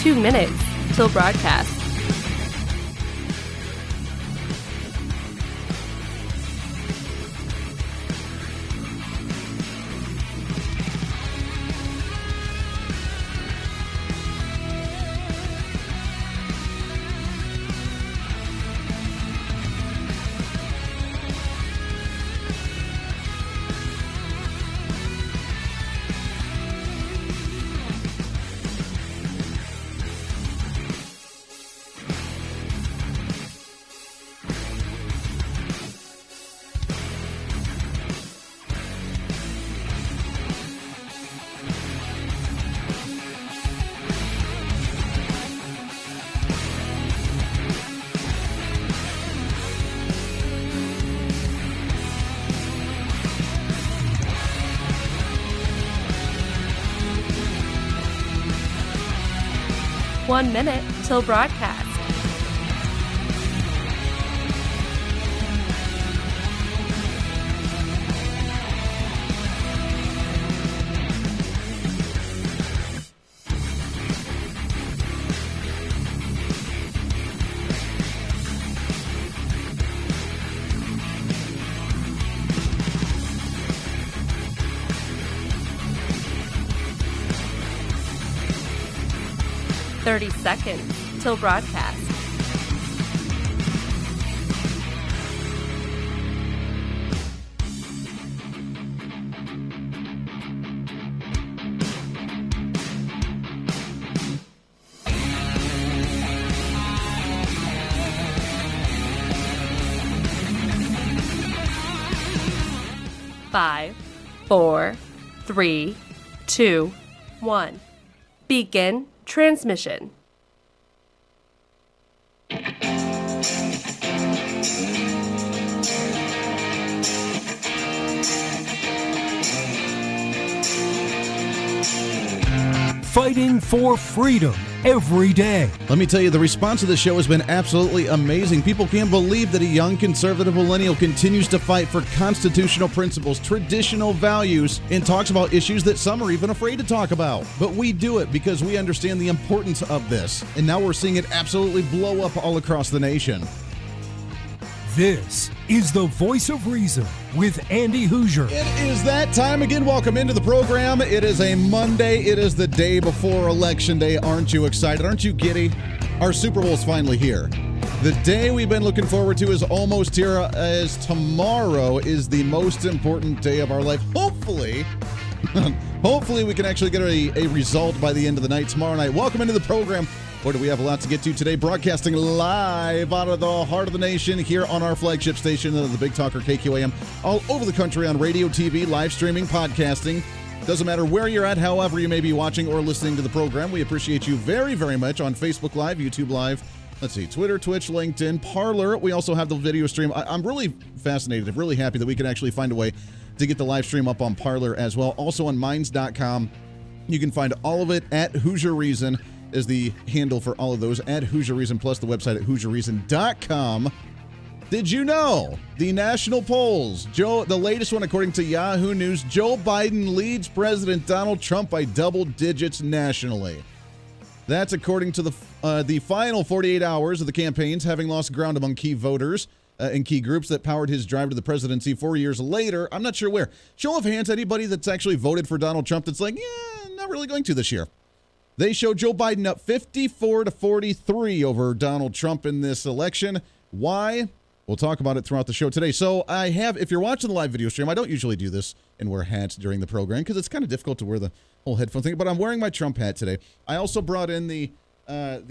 2 minutes till broadcast. One minute till broadcast. Thirty seconds till broadcast. Five, 4, 3, 2, 1. Begin transmission. Fighting for freedom every day. Let me tell you, the response to the show has been absolutely amazing. People can't believe that a young conservative millennial continues to fight for constitutional principles, traditional values, and talks about issues that some are even afraid to talk about. But we do it because we understand the importance of this. And now we're seeing it absolutely blow up all across the nation. This is the Voice of Reason with Andy Hooser. It is that time again. Welcome into the program. It is a Monday. It is the day before Election Day. Aren't you excited? Aren't you giddy? Our Super Bowl is finally here. The day we've been looking forward to is almost here, as tomorrow is the most important day of our life. Hopefully we can actually get a result by the end of the night tomorrow night. Welcome into the program. Boy, do we have a lot to get to today. Broadcasting live out of the heart of the nation here on our flagship station, the Big Talker KQAM, all over the country on radio, TV, live streaming, podcasting. Doesn't matter where you're at, however you may be watching or listening to the program. We appreciate you very, very much on Facebook Live, YouTube Live, let's see, Twitter, Twitch, LinkedIn, Parler. We also have the video stream. I'm really fascinated. I'm really happy that we can actually find a way to get the live stream up on Parler as well. Also on Minds.com. You can find all of it at Hooser Reason is the handle for all of those, at Hooser Reason, plus the website at HooserReason.com. Did you know the national polls, the latest one according to Yahoo News, Joe Biden leads President Donald Trump by double digits nationally. That's according to the final 48 hours of the campaigns, having lost ground among key voters and key groups that powered his drive to the presidency 4 years later. I'm not sure where. Show of hands, anybody that's actually voted for Donald Trump that's like, yeah, not really going to this year. They show Joe Biden up 54-43 over Donald Trump in this election. Why? We'll talk about it throughout the show today. So I have, if you're watching the live video stream, I don't usually do this and wear hats during the program because it's kind of difficult to wear the whole headphone thing, but I'm wearing my Trump hat today. I also brought in the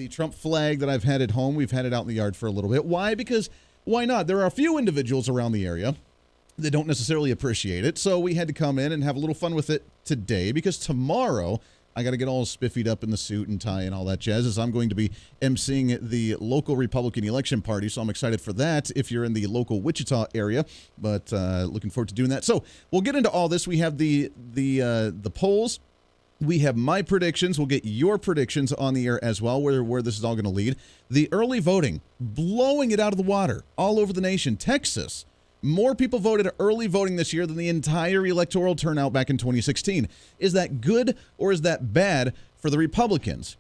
Trump flag that I've had at home. We've had it out in the yard for a little bit. Why? Because why not? There are a few individuals around the area that don't necessarily appreciate it, so we had to come in and have a little fun with it today because tomorrow I got to get all spiffied up in the suit and tie and all that jazz, as I'm going to be emceeing the local Republican election party, so I'm excited for that if you're in the local Wichita area, but looking forward to doing that. So we'll get into all this. We have the polls. We have my predictions. We'll get your predictions on the air as well, where this is all going to lead. The early voting, blowing it out of the water all over the nation. Texas. More people voted early voting this year than the entire electoral turnout back in 2016. Is that good or is that bad for the Republicans?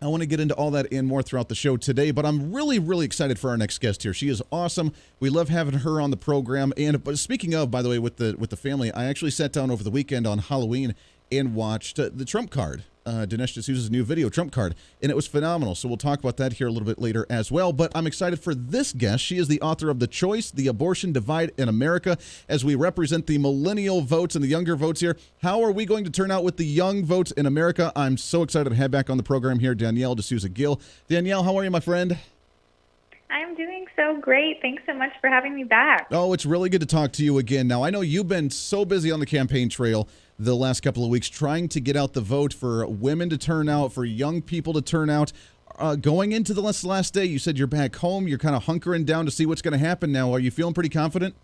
I want to get into all that and more throughout the show today, but I'm really, really excited for our next guest here. She is awesome. We love having her on the program. And but speaking of, by the way, with the family, I actually sat down over the weekend on Halloween and watched the Trump card, Danielle D'Souza's new video, Trump card, and it was phenomenal. So we'll talk about that here a little bit later as well. But I'm excited for this guest. She is the author of The Choice, The Abortion Divide in America, as we represent the millennial votes and the younger votes here. How are we going to turn out with the young votes in America? I'm so excited to have back on the program here, Danielle D'Souza-Gill. Danielle, how are you, my friend? I'm doing so great. Thanks so much for having me back. Oh, it's really good to talk to you again. Now, I know you've been so busy on the campaign trail the last couple of weeks trying to get out the vote for women to turn out, for young people to turn out. Going into the last day, you said you're back home. You're kind of hunkering down to see what's going to happen now. Are you feeling pretty confident?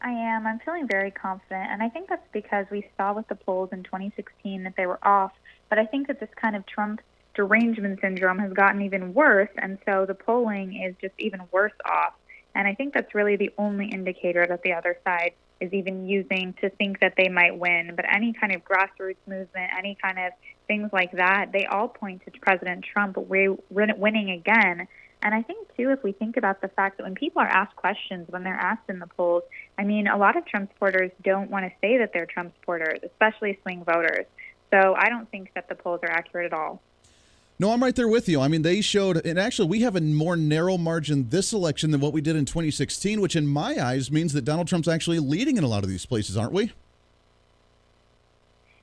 I am. I'm feeling very confident, and I think that's because we saw with the polls in 2016 that they were off, but I think that this kind of Trump derangement syndrome has gotten even worse, and so the polling is just even worse off. And I think that's really the only indicator that the other side is even using to think that they might win. But any kind of grassroots movement, any kind of things like that, they all point to President Trump winning again. And I think, too, if we think about the fact that when people are asked questions, when they're asked in the polls, I mean, a lot of Trump supporters don't want to say that they're Trump supporters, especially swing voters. So I don't think that the polls are accurate at all. No, I'm right there with you. I mean, they showed, and actually we have a more narrow margin this election than what we did in 2016, which in my eyes means that Donald Trump's actually leading in a lot of these places, aren't we?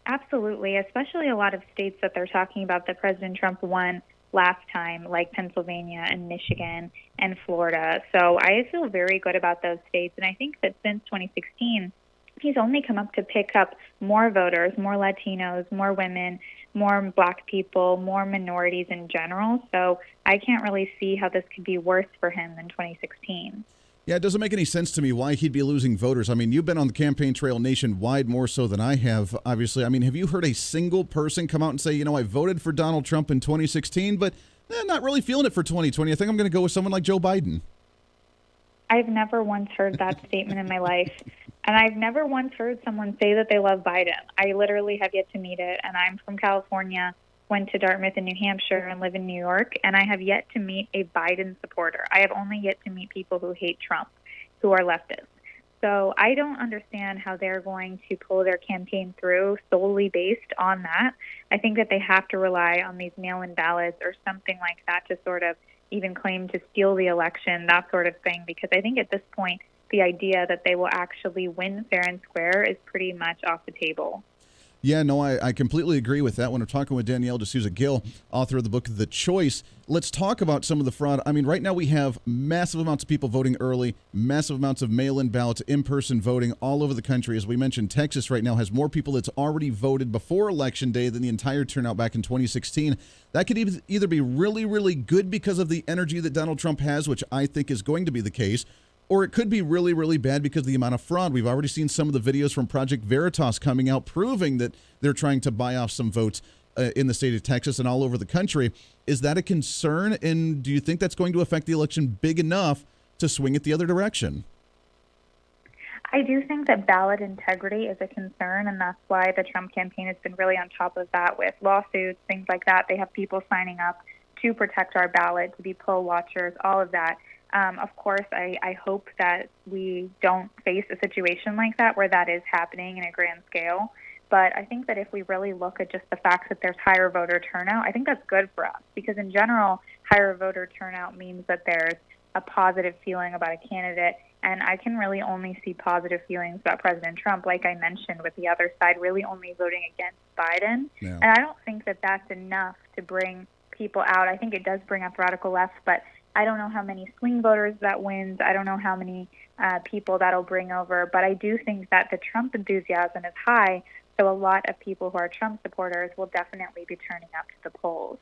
Absolutely, especially a lot of states that they're talking about that President Trump won last time, like Pennsylvania and Michigan and Florida. So I feel very good about those states, and I think that since 2016, he's only come up to pick up more voters, more Latinos, more women, more black people, more minorities in general. So I can't really see how this could be worse for him than 2016. Yeah, it doesn't make any sense to me why he'd be losing voters. I mean, you've been on the campaign trail nationwide more so than I have, obviously. I mean, have you heard a single person come out and say, you know, I voted for Donald Trump in 2016, but not really feeling it for 2020. I think I'm going to go with someone like Joe Biden. I've never once heard that statement in my life. And I've never once heard someone say that they love Biden. I literally have yet to meet it. And I'm from California, went to Dartmouth in New Hampshire, and live in New York. And I have yet to meet a Biden supporter. I have only yet to meet people who hate Trump, who are leftists. So I don't understand how they're going to pull their campaign through solely based on that. I think that they have to rely on these mail-in ballots or something like that to sort of even claim to steal the election, that sort of thing, because I think at this point, the idea that they will actually win fair and square is pretty much off the table. Yeah, no, I completely agree with that. When I'm talking with Danielle D'Souza-Gill, author of the book The Choice, let's talk about some of the fraud. I mean, right now we have massive amounts of people voting early, massive amounts of mail-in ballots, in-person voting all over the country. As we mentioned, Texas right now has more people that's already voted before Election Day than the entire turnout back in 2016. That could either be really, really good because of the energy that Donald Trump has, which I think is going to be the case, or it could be really, really bad because of the amount of fraud. We've already seen some of the videos from Project Veritas coming out proving that they're trying to buy off some votes in the state of Texas and all over the country. Is that a concern? And do you think that's going to affect the election big enough to swing it the other direction? I do think that ballot integrity is a concern, and that's why the Trump campaign has been really on top of that with lawsuits, things like that. They have people signing up to protect our ballot, to be poll watchers, all of that. Of course, I hope that we don't face a situation like that where that is happening in a grand scale. But I think that if we really look at just the fact that there's higher voter turnout, I think that's good for us because in general, higher voter turnout means that there's a positive feeling about a candidate. And I can really only see positive feelings about President Trump, like I mentioned, with the other side really only voting against Biden. Yeah. And I don't think that that's enough to bring people out. I think it does bring up radical left, but I don't know how many swing voters that wins. I don't know how many people that'll bring over. But I do think that the Trump enthusiasm is high, so a lot of people who are Trump supporters will definitely be turning up to the polls.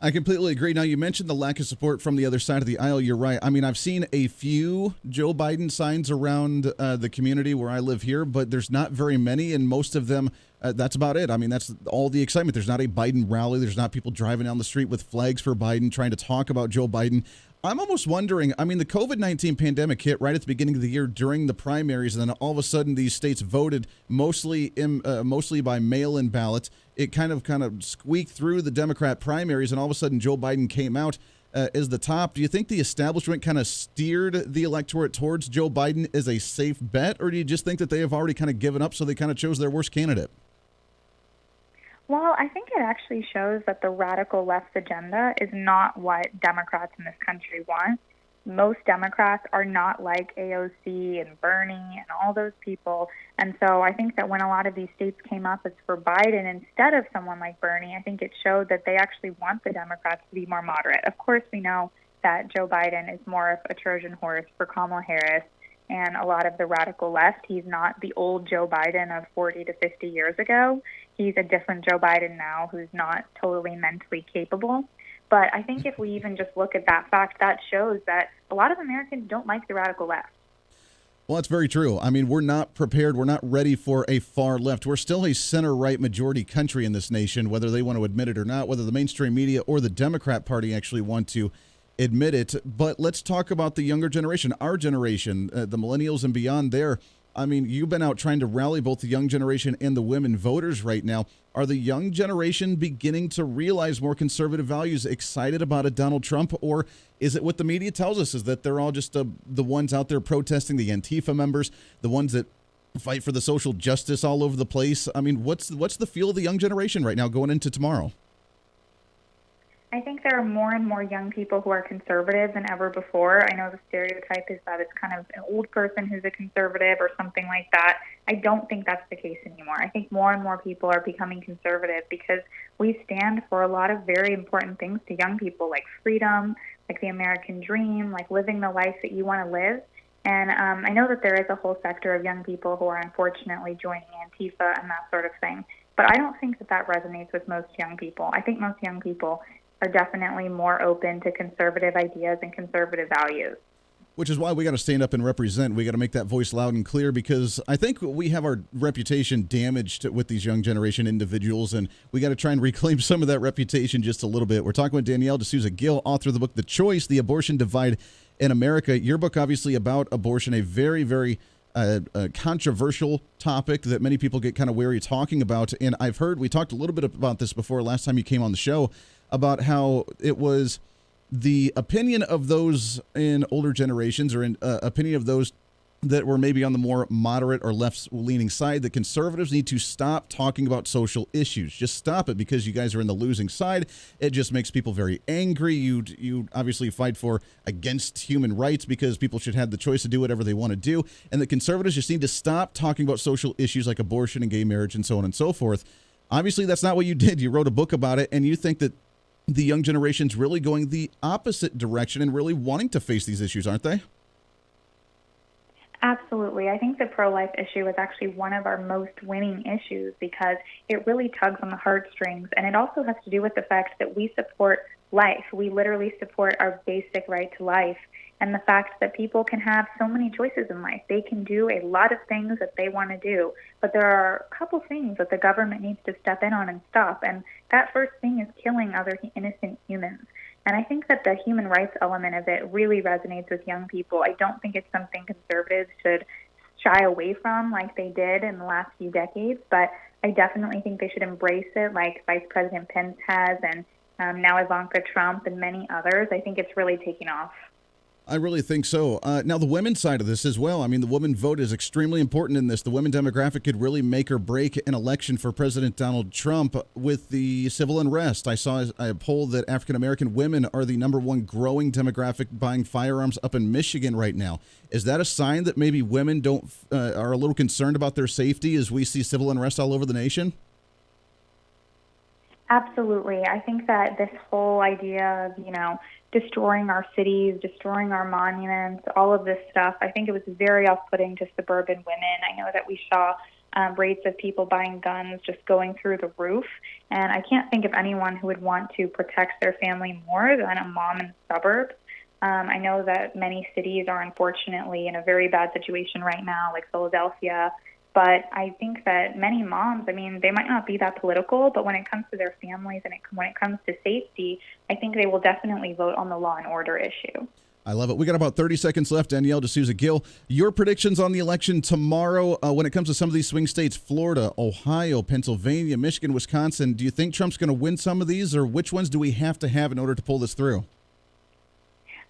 I completely agree. Now, you mentioned the lack of support from the other side of the aisle. You're right. I mean, I've seen a few Joe Biden signs around the community where I live here, but there's not very many, and most of them, that's about it. I mean, that's all the excitement. There's not a Biden rally. There's not people driving down the street with flags for Biden, trying to talk about Joe Biden. I'm almost wondering, I mean, the COVID-19 pandemic hit right at the beginning of the year during the primaries, and then all of a sudden these states voted mostly by mail-in ballots. It kind of squeaked through the Democrat primaries, and all of a sudden Joe Biden came out as the top. Do you think the establishment kind of steered the electorate towards Joe Biden as a safe bet, or do you just think that they have already kind of given up, so they kind of chose their worst candidate? Well, I think it actually shows that the radical left's agenda is not what Democrats in this country want. Most Democrats are not like AOC and Bernie and all those people. And so I think that when a lot of these states came up as for Biden instead of someone like Bernie, I think it showed that they actually want the Democrats to be more moderate. Of course, we know that Joe Biden is more of a Trojan horse for Kamala Harris and a lot of the radical left. He's not the old Joe Biden of 40 to 50 years ago. He's a different Joe Biden now who's not totally mentally capable. But I think if we even just look at that fact, that shows that a lot of Americans don't like the radical left. Well, that's very true. I mean, we're not prepared. We're not ready for a far left. We're still a center-right majority country in this nation, whether they want to admit it or not, whether the mainstream media or the Democrat Party actually want to admit it. But let's talk about the younger generation, our generation, the millennials and beyond there. I mean, you've been out trying to rally both the young generation and the women voters right now. Are the young generation beginning to realize more conservative values, excited about a Donald Trump, or is it what the media tells us, is that they're all just the ones out there protesting, the Antifa members, the ones that fight for the social justice all over the place? I mean, what's the feel of the young generation right now going into tomorrow? I think there are more and more young people who are conservative than ever before. I know the stereotype is that it's kind of an old person who's a conservative or something like that. I don't think that's the case anymore. I think more and more people are becoming conservative because we stand for a lot of very important things to young people, like freedom, like the American dream, like living the life that you want to live. And I know that there is a whole sector of young people who are unfortunately joining Antifa and that sort of thing. But I don't think that that resonates with most young people. I think most young people are definitely more open to conservative ideas and conservative values. Which is why we got to stand up and represent. We got to make that voice loud and clear, because I think we have our reputation damaged with these young generation individuals, and we got to try and reclaim some of that reputation just a little bit. We're talking with Danielle D'Souza-Gill, author of the book The Choice, The Abortion Divide in America. Your book, obviously, about abortion, a very, very controversial topic that many people get kind of wary talking about. And I've heard, we talked a little bit about this before last time you came on the show, about how it was the opinion of those in older generations, or in opinion of those that were maybe on the more moderate or left-leaning side, that conservatives need to stop talking about social issues. Just stop it, because you guys are in the losing side. It just makes people very angry. You obviously fight for against human rights because people should have the choice to do whatever they want to do. And the conservatives just need to stop talking about social issues like abortion and gay marriage and so on and so forth. Obviously, that's not what you did. You wrote a book about it, and you think that the young generation's really going the opposite direction and really wanting to face these issues, aren't they? Absolutely. I think the pro-life issue is actually one of our most winning issues because it really tugs on the heartstrings, and it also has to do with the fact that we support life. We literally support our basic right to life, and the fact that people can have so many choices in life. They can do a lot of things that they want to do, but there are a couple things that the government needs to step in on and stop, and that first thing is killing other innocent humans. And I think that the human rights element of it really resonates with young people. I don't think it's something conservatives should shy away from like they did in the last few decades, but I definitely think they should embrace it like Vice President Pence has, and now Ivanka Trump and many others. I think it's really taking off. I really think so. Now, the women's side of this as well. I mean, the women vote is extremely important in this. The women demographic could really make or break an election for President Donald Trump with the civil unrest. I saw a poll that African-American women are the #1 growing demographic buying firearms up in Michigan right now. Is that a sign that maybe women are a little concerned about their safety as we see civil unrest all over the nation? Absolutely. I think that this whole idea of, destroying our cities, destroying our monuments, all of this stuff, I think it was very off-putting to suburban women. I know that we saw rates of people buying guns just going through the roof, and I can't think of anyone who would want to protect their family more than a mom in the suburbs. I know that many cities are unfortunately in a very bad situation right now, like Philadelphia, But I think that many moms, I mean, they might not be that political, but when it comes to their families and when it comes to safety, I think they will definitely vote on the law and order issue. I love it. We got about 30 seconds left. Danielle D'Souza-Gill, your predictions on the election tomorrow when it comes to some of these swing states, Florida, Ohio, Pennsylvania, Michigan, Wisconsin. Do you think Trump's going to win some of these, or which ones do we have to have in order to pull this through?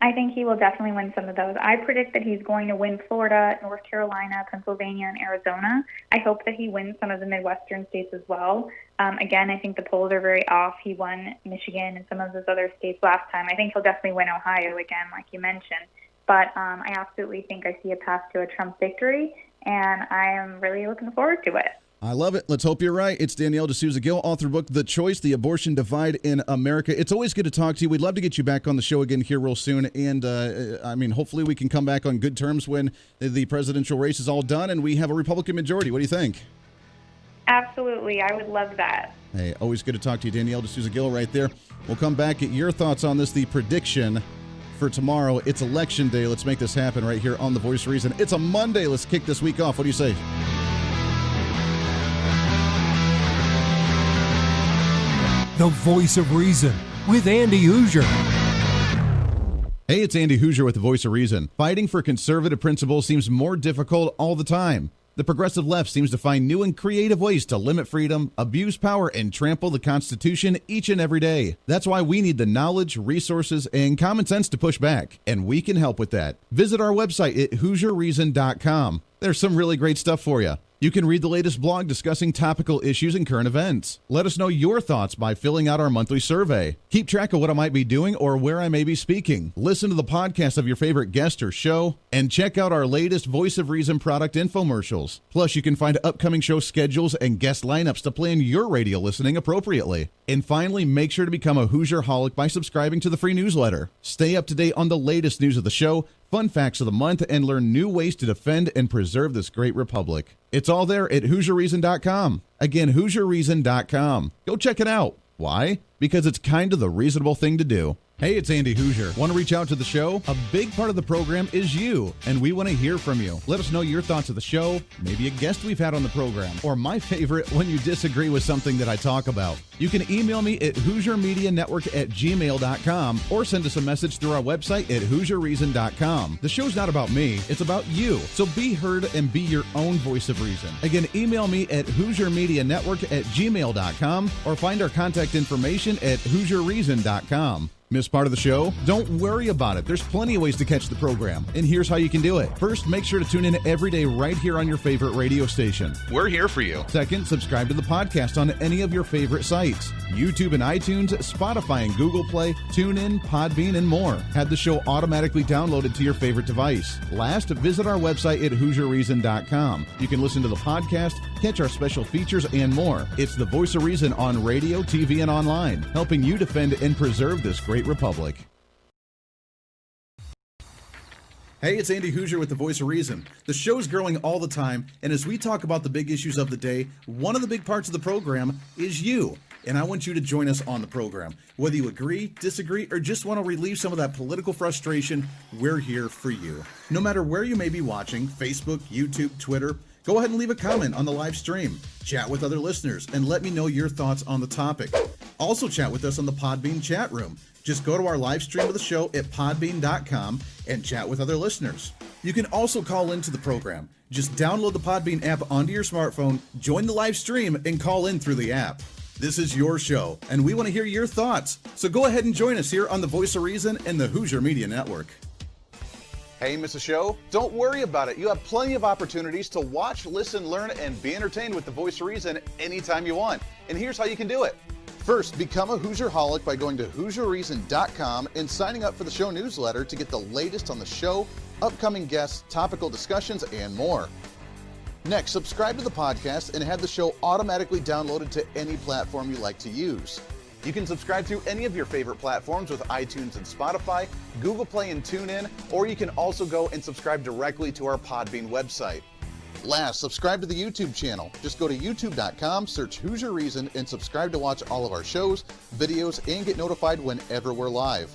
I think he will definitely win some of those. I predict that he's going to win Florida, North Carolina, Pennsylvania, and Arizona. I hope that he wins some of the Midwestern states as well. Again, I think the polls are very off. He won Michigan and some of those other states last time. I think he'll definitely win Ohio again, like you mentioned. But I absolutely think I see a path to a Trump victory, and I am really looking forward to it. I love it. Let's hope you're right. It's Danielle D'Souza-Gill, author book, The Choice, The Abortion Divide in America. It's always good to talk to you. We'd love to get you back on the show again here real soon. And, hopefully we can come back on good terms when the presidential race is all done and we have a Republican majority. What do you think? Absolutely. I would love that. Hey, always good to talk to you. Danielle D'Souza-Gill right there. We'll come back, get your thoughts on this, the prediction for tomorrow. It's Election Day. Let's make this happen right here on The Voice of Reason. It's a Monday. Let's kick this week off. What do you say? The Voice of Reason with Andy Hooser. Hey, it's Andy Hooser with The Voice of Reason. Fighting for conservative principles seems more difficult all the time. The progressive left seems to find new and creative ways to limit freedom, abuse power, and trample the Constitution each and every day. That's why we need the knowledge, resources, and common sense to push back, and we can help with that. Visit our website at HooserReason.com. There's some really great stuff for you. You can read the latest blog discussing topical issues and current events. Let us know your thoughts by filling out our monthly survey. Keep track of what I might be doing or where I may be speaking. Listen to the podcast of your favorite guest or show, and check out our latest Voice of Reason product infomercials. Plus, you can find upcoming show schedules and guest lineups to plan your radio listening appropriately. And finally, make sure to become a Hoosier-holic by subscribing to the free newsletter. Stay up to date on the latest news of the show, fun facts of the month, and learn new ways to defend and preserve this great republic. It's all there at HooserReason.com. Again, HooserReason.com. Go check it out. Why? Because it's kind of the reasonable thing to do. Hey, it's Andy Hooser. Want to reach out to the show? A big part of the program is you, and we want to hear from you. Let us know your thoughts of the show, maybe a guest we've had on the program, or my favorite, when you disagree with something that I talk about. You can email me at HooserMediaNetwork@gmail.com or send us a message through our website at HooserReason.com. The show's not about me, it's about you. So be heard and be your own voice of reason. Again, email me at HooserMediaNetwork@gmail.com or find our contact information at HooserReason.com. Miss part of the show? Don't worry about it. There's plenty of ways to catch the program, and here's how you can do it. First, make sure to tune in every day right here on your favorite radio station. We're here for you. Second, subscribe to the podcast on any of your favorite sites. YouTube and iTunes, Spotify and Google Play, TuneIn, Podbean, and more. Have the show automatically downloaded to your favorite device. Last, visit our website at HooserReason.com. You can listen to the podcast, catch our special features, and more. It's the Voice of Reason on radio, TV, and online, helping you defend and preserve this great republic. Hey, it's Andy Hooser with The Voice of Reason. The show's growing all the time, and as we talk about the big issues of the day, one of the big parts of the program is you. And I want you to join us on the program. Whether you agree, disagree, or just want to relieve some of that political frustration, we're here for you. No matter where you may be watching, Facebook, YouTube, Twitter, go ahead and leave a comment on the live stream. Chat with other listeners and let me know your thoughts on the topic. Also chat with us on the Podbean chat room. Just go to our live stream of the show at podbean.com and chat with other listeners. You can also call into the program. Just download the Podbean app onto your smartphone, join the live stream, and call in through the app. This is your show, and we want to hear your thoughts. So go ahead and join us here on The Voice of Reason and the Hooser Media Network. Hey, miss a show? Don't worry about it. You have plenty of opportunities to watch, listen, learn, and be entertained with The Voice of Reason anytime you want. And here's how you can do it. First, become a Hoosier-holic by going to HooserReason.com and signing up for the show newsletter to get the latest on the show, upcoming guests, topical discussions, and more. Next, subscribe to the podcast and have the show automatically downloaded to any platform you like to use. You can subscribe through any of your favorite platforms with iTunes and Spotify, Google Play and TuneIn, or you can also go and subscribe directly to our Podbean website. Last, subscribe to the YouTube channel. Just go to youtube.com, search Hooser Reason, and subscribe to watch all of our shows, videos, and get notified whenever we're live.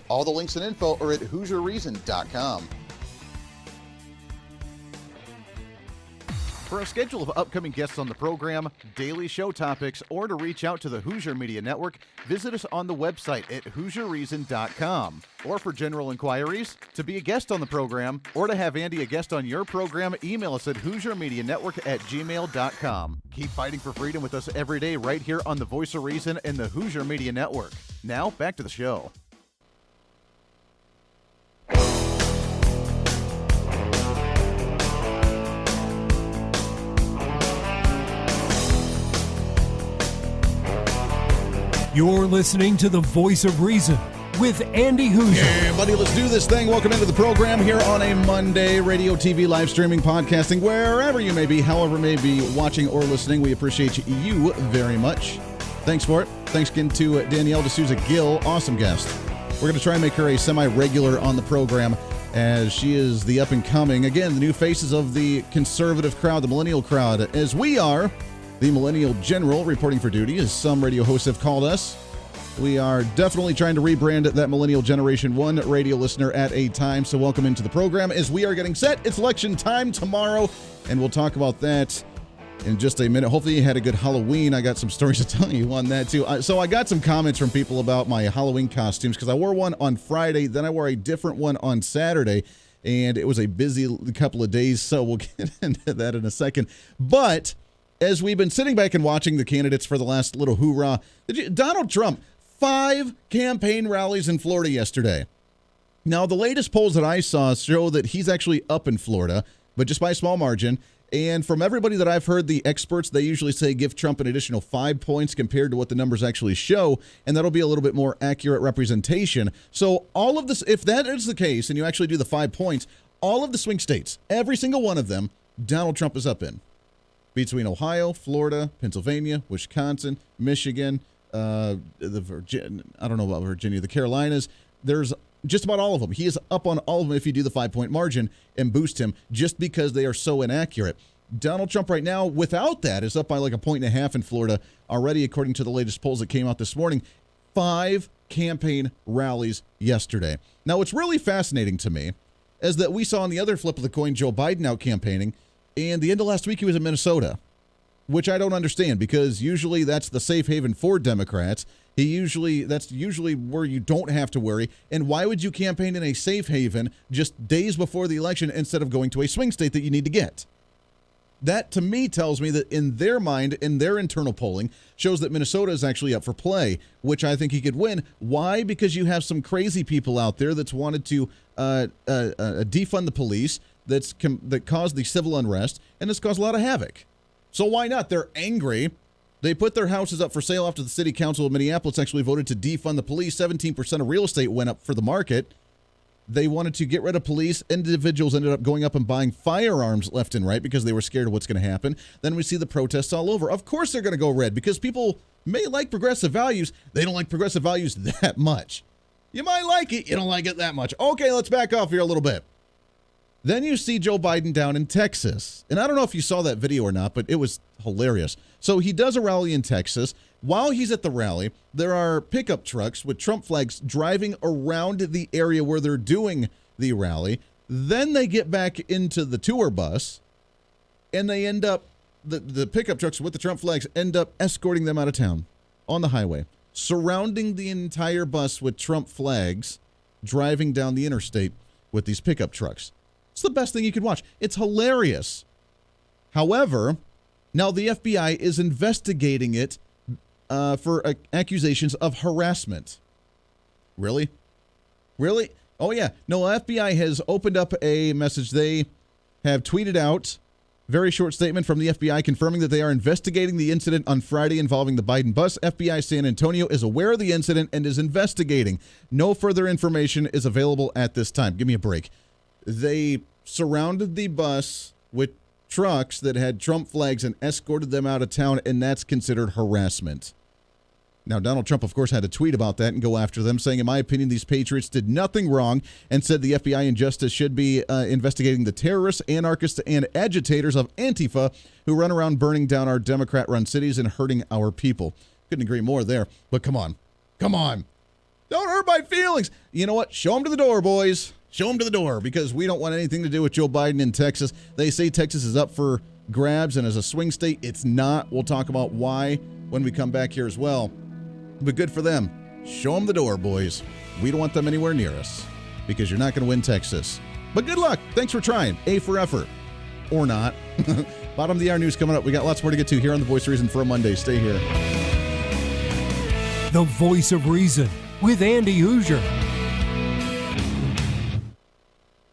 All the links and info are at HooserReason.com. For a schedule of upcoming guests on the program, daily show topics, or to reach out to the Hooser Media Network, visit us on the website at HooserReason.com. Or for general inquiries, to be a guest on the program, or to have Andy a guest on your program, email us at HooserMediaNetwork@gmail.com. Keep fighting for freedom with us every day right here on the Voice of Reason and the Hooser Media Network. Now, back to the show. You're listening to the Voice of Reason with Andy Hooser. Yeah, buddy, let's do this thing. Welcome into the program here on a Monday, radio, TV, live streaming, podcasting, wherever you may be, however you may be watching or listening. We appreciate you very much. Thanks for it. Thanks again to Danielle D'Souza-Gill. Awesome guest. We're going to try and make her a semi-regular on the program as she is the up-and-coming, again, the new faces of the conservative crowd, the millennial crowd, as we are the millennial general reporting for duty, as some radio hosts have called us. We are definitely trying to rebrand that millennial generation, one radio listener at a time. So welcome into the program as we are getting set. It's election time tomorrow, and we'll talk about that in just a minute. Hopefully you had a good Halloween. I got some stories to tell you on that too. So I got some comments from people about my Halloween costumes because I wore one on Friday, then I wore a different one on Saturday, and it was a busy couple of days. So we'll get into that in a second. But as we've been sitting back and watching the candidates for the last little hoorah, Donald Trump, 5 campaign rallies in Florida yesterday. Now, the latest polls that I saw show that he's actually up in Florida, but just by a small margin. And from everybody that I've heard, the experts, they usually say give Trump an additional 5 points compared to what the numbers actually show, and that'll be a little bit more accurate representation. So all of this, if that is the case, and you actually do the 5 points, all of the swing states, every single one of them, Donald Trump is up in. Between Ohio, Florida, Pennsylvania, Wisconsin, Michigan, I don't know about Virginia, the Carolinas, there's just about all of them. He is up on all of them if you do the 5-point margin and boost him just because they are so inaccurate. Donald Trump right now, without that, is up by like 1.5 points in Florida already, according to the latest polls that came out this morning. 5 campaign rallies yesterday. Now, what's really fascinating to me is that we saw on the other flip of the coin Joe Biden out campaigning, and the end of last week he was in Minnesota, which I don't understand because usually that's the safe haven for Democrats. That's usually where you don't have to worry. And why would you campaign in a safe haven just days before the election instead of going to a swing state that you need to get? That, to me, tells me that in their mind, in their internal polling, shows that Minnesota is actually up for play, which I think he could win. Why? Because you have some crazy people out there that's wanted to defund the police, that caused the civil unrest, and it's caused a lot of havoc. So why not? They're angry. They put their houses up for sale after the city council of Minneapolis actually voted to defund the police. 17% of real estate went up for the market. They wanted to get rid of police. Individuals ended up going up and buying firearms left and right because they were scared of what's going to happen. Then we see the protests all over. Of course they're going to go red because people may like progressive values. They don't like progressive values that much. You might like it. You don't like it that much. Okay, let's back off here a little bit. Then you see Joe Biden down in Texas. And I don't know if you saw that video or not, but it was hilarious. So he does a rally in Texas. While he's at the rally, there are pickup trucks with Trump flags driving around the area where they're doing the rally. Then they get back into the tour bus, and they end up, the pickup trucks with the Trump flags end up escorting them out of town on the highway, surrounding the entire bus with Trump flags, driving down the interstate with these pickup trucks. It's the best thing you could watch. It's hilarious. However, now the FBI is investigating it for accusations of harassment. Really? Really? Oh, yeah. No, FBI has opened up a message. They have tweeted out very short statement from the FBI confirming that they are investigating the incident on Friday involving the Biden bus. FBI San Antonio is aware of the incident and is investigating. No further information is available at this time. Give me a break. They surrounded the bus with trucks that had Trump flags and escorted them out of town, and that's considered harassment. Now, Donald Trump, of course, had to tweet about that and go after them, saying, in my opinion, these patriots did nothing wrong, and said the FBI and justice should be investigating the terrorists, anarchists, and agitators of Antifa who run around burning down our Democrat-run cities and hurting our people. Couldn't agree more there, but come on. Come on. Don't hurt my feelings. You know what? Show them to the door, boys. Show them to the door, because we don't want anything to do with Joe Biden in Texas. They say Texas is up for grabs and as a swing state. It's not. We'll talk about why when we come back here as well. But good for them. Show them the door, boys. We don't want them anywhere near us because you're not going to win Texas. But good luck. Thanks for trying. A for effort. Or not. Bottom of the hour news coming up. We got lots more to get to here on The Voice of Reason for a Monday. Stay here. The Voice of Reason with Andy Hooser.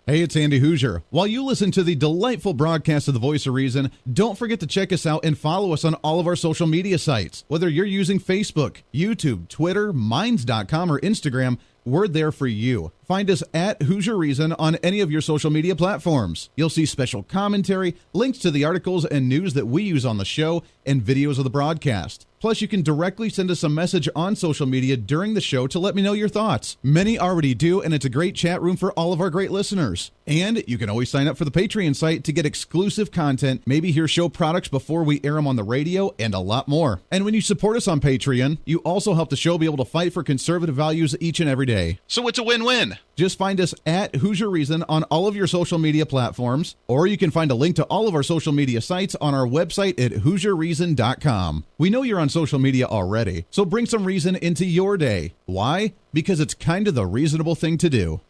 Hey, it's Andy Hooser. While you listen to the delightful broadcast of The Voice of Reason, don't forget to check us out and follow us on all of our social media sites. Whether you're using Facebook, YouTube, Twitter, Minds.com, or Instagram, we're there for you. Find us at Hooser Reason on any of your social media platforms. You'll see special commentary, links to the articles and news that we use on the show, and videos of the broadcast. Plus, you can directly send us a message on social media during the show to let me know your thoughts. Many already do, and it's a great chat room for all of our great listeners. And you can always sign up for the Patreon site to get exclusive content, maybe hear show products before we air them on the radio, and a lot more. And when you support us on Patreon, you also help the show be able to fight for conservative values each and every day. So it's a win-win. Just find us at Hooser Reason on all of your social media platforms, or you can find a link to all of our social media sites on our website at HooserReason.com. We know you're on social media already, so bring some reason into your day. Why? Because it's kind of the reasonable thing to do.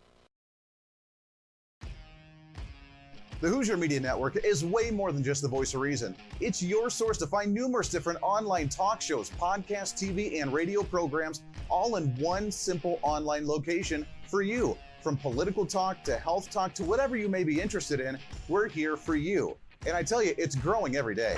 The Hooser Media Network is way more than just the voice of reason. It's your source to find numerous different online talk shows, podcasts, TV, and radio programs, all in one simple online location for you. From political talk to health talk to whatever you may be interested in, we're here for you. And I tell you, it's growing every day.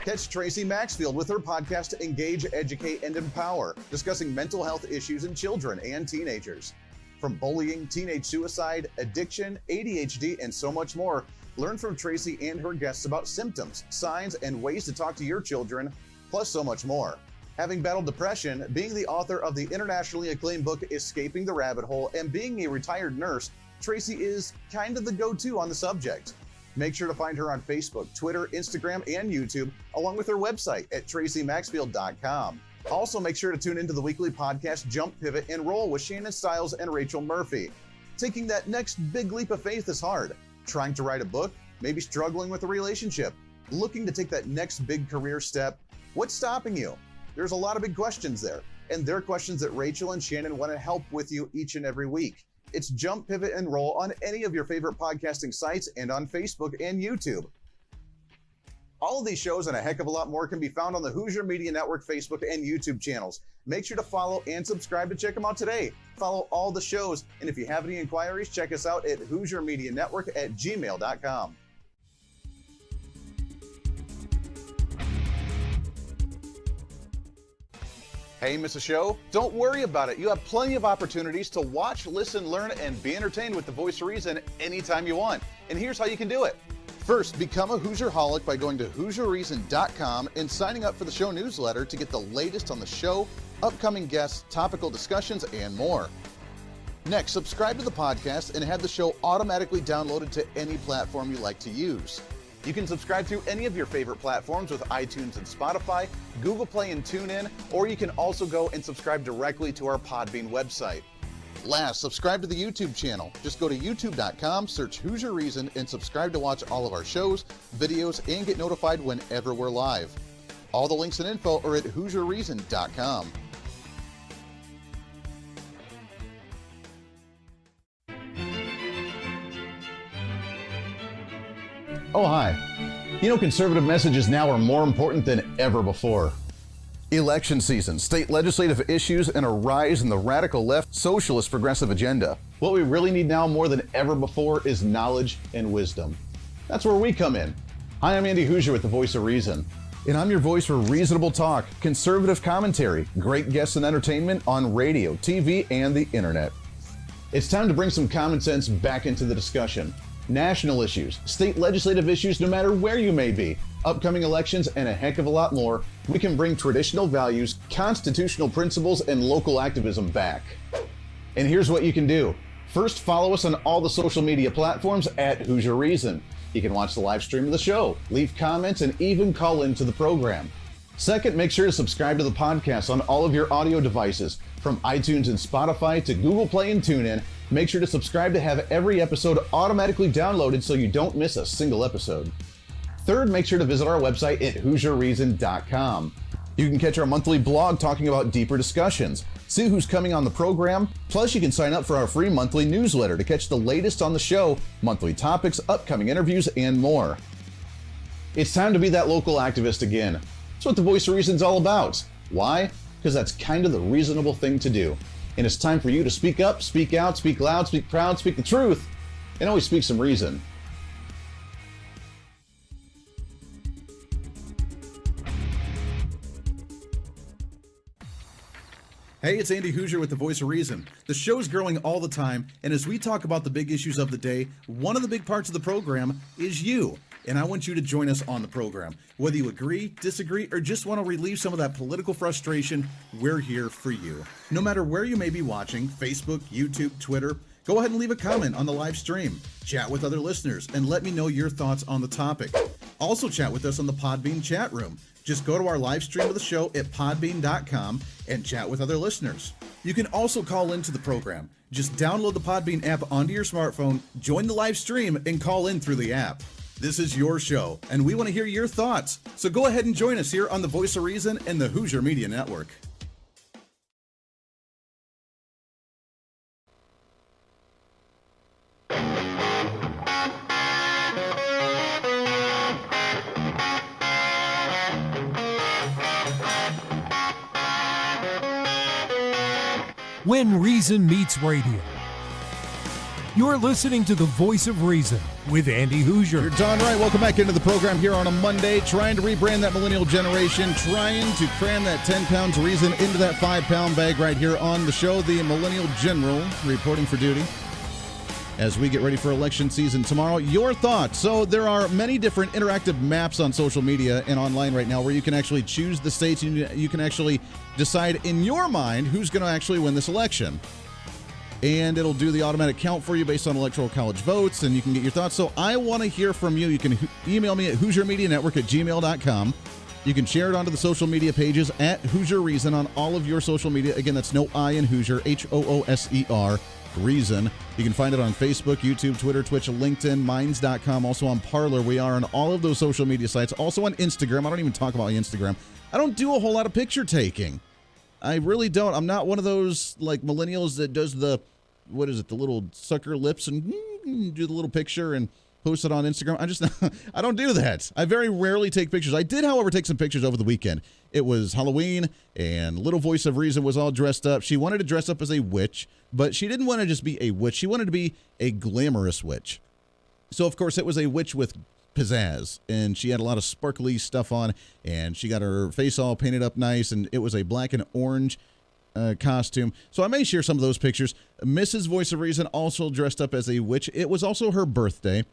Catch Tracy Maxfield with her podcast, Engage, Educate, and Empower, discussing mental health issues in children and teenagers. From bullying, teenage suicide, addiction, ADHD, and so much more, learn from Tracy and her guests about symptoms, signs, and ways to talk to your children, plus so much more. Having battled depression, being the author of the internationally acclaimed book, Escaping the Rabbit Hole, and being a retired nurse, Tracy is kind of the go-to on the subject. Make sure to find her on Facebook, Twitter, Instagram, and YouTube, along with her website at tracymaxfield.com. Also, make sure to tune into the weekly podcast Jump, Pivot, and Roll with Shannon Stiles and Rachel Murphy. Taking that next big leap of faith is hard. Trying to write a book, maybe struggling with a relationship, looking to take that next big career step. What's stopping you? There's a lot of big questions there, and they're questions that Rachel and Shannon want to help with you each and every week. It's Jump, Pivot, and Roll on any of your favorite podcasting sites and on Facebook and YouTube. All of these shows and a heck of a lot more can be found on the Hooser Media Network Facebook and YouTube channels. Make sure to follow and subscribe to check them out today. Follow all the shows, and if you have any inquiries, check us out at HooserMediaNetwork@gmail.com. Hey, miss a show? Don't worry about it. You have plenty of opportunities to watch, listen, learn, and be entertained with The Voice of Reason anytime you want. And here's how you can do it. First, become a Hooserholic by going to HooserReason.com and signing up for the show newsletter to get the latest on the show, upcoming guests, topical discussions, and more. Next, subscribe to the podcast and have the show automatically downloaded to any platform you like to use. You can subscribe through any of your favorite platforms with iTunes and Spotify, Google Play and TuneIn, or you can also go and subscribe directly to our Podbean website. Last, subscribe to the YouTube channel. Just go to youtube.com, search Hooser Reason, and subscribe to watch all of our shows, videos, and get notified whenever we're live. All the links and info are at HooserReason.com. Oh, hi. You know, conservative messages now are more important than ever before. Election season, state legislative issues, and a rise in the radical left socialist progressive agenda. What we really need now more than ever before is knowledge and wisdom. That's where we come in. Hi, I'm Andy Hooser with The Voice of Reason, and I'm your voice for reasonable talk, conservative commentary, great guests and entertainment on radio, TV, and the internet. It's time to bring some common sense back into the discussion. National issues, state legislative issues, no matter where you may be, upcoming elections, and a heck of a lot more, we can bring traditional values, constitutional principles, and local activism back. And here's what you can do. First, follow us on all the social media platforms at Hooser Reason. You can watch the live stream of the show, leave comments, and even call into the program. Second, make sure to subscribe to the podcast on all of your audio devices, from iTunes and Spotify to Google Play and TuneIn. Make sure to subscribe to have every episode automatically downloaded so you don't miss a single episode. Third, make sure to visit our website at HooserReason.com. You can catch our monthly blog talking about deeper discussions, see who's coming on the program, plus you can sign up for our free monthly newsletter to catch the latest on the show, monthly topics, upcoming interviews, and more. It's time to be that local activist again. That's what the Voice of Reason's all about. Why? Because that's kind of the reasonable thing to do. And it's time for you to speak up, speak out, speak loud, speak proud, speak the truth, and always speak some reason. Hey, it's Andy Hooser with the Voice of Reason. The show's growing all the time, and as we talk about the big issues of the day, one of the big parts of the program is you. And I want you to join us on the program. Whether you agree, disagree, or just want to relieve some of that political frustration, we're here for you. No matter where you may be watching, Facebook, YouTube, Twitter, go ahead and leave a comment on the live stream. Chat with other listeners and let me know your thoughts on the topic. Also chat with us on the Podbean chat room. Just go to our live stream of the show at podbean.com and chat with other listeners. You can also call into the program. Just download the Podbean app onto your smartphone, join the live stream, and call in through the app. This is your show, and we want to hear your thoughts. So go ahead and join us here on the Voice of Reason and the Hooser Media Network. When Reason Meets Radio. You're listening to the Voice of Reason with Andy Hooser. You're darn right. Welcome back into the program here on a Monday, trying to rebrand that millennial generation, trying to cram that 10 pounds of reason into that 5-pound bag right here on the show. The Millennial General reporting for duty as we get ready for election season tomorrow. Your thoughts. So there are many different interactive maps on social media and online right now where you can actually choose the states. You can actually decide in your mind who's going to actually win this election. And it'll do the automatic count for you based on electoral college votes, and you can get your thoughts. So I want to hear from you. You can email me at HooserMediaNetwork@gmail.com. You can share it onto the social media pages at Hooser Reason on all of your social media. Again, that's no I in Hooser, Hooser Reason. You can find it on Facebook, YouTube, Twitter, Twitch, LinkedIn, Minds.com, also on Parler. We are on all of those social media sites. Also on Instagram. I don't even talk about Instagram. I don't do a whole lot of picture taking. I really don't. I'm not one of those like millennials that does the, what is it, the little sucker lips and do the little picture and post it on Instagram. I don't do that. I very rarely take pictures. I did, however, take some pictures over the weekend. It was Halloween, and little Voice of Reason was all dressed up. She wanted to dress up as a witch, but she didn't want to just be a witch. She wanted to be a glamorous witch. So, of course, it was a witch with pizzazz, and she had a lot of sparkly stuff on, and she got her face all painted up nice, and it was a black and orange costume. So I may share some of those pictures. Mrs. Voice of Reason also dressed up as a witch. It was also her birthday.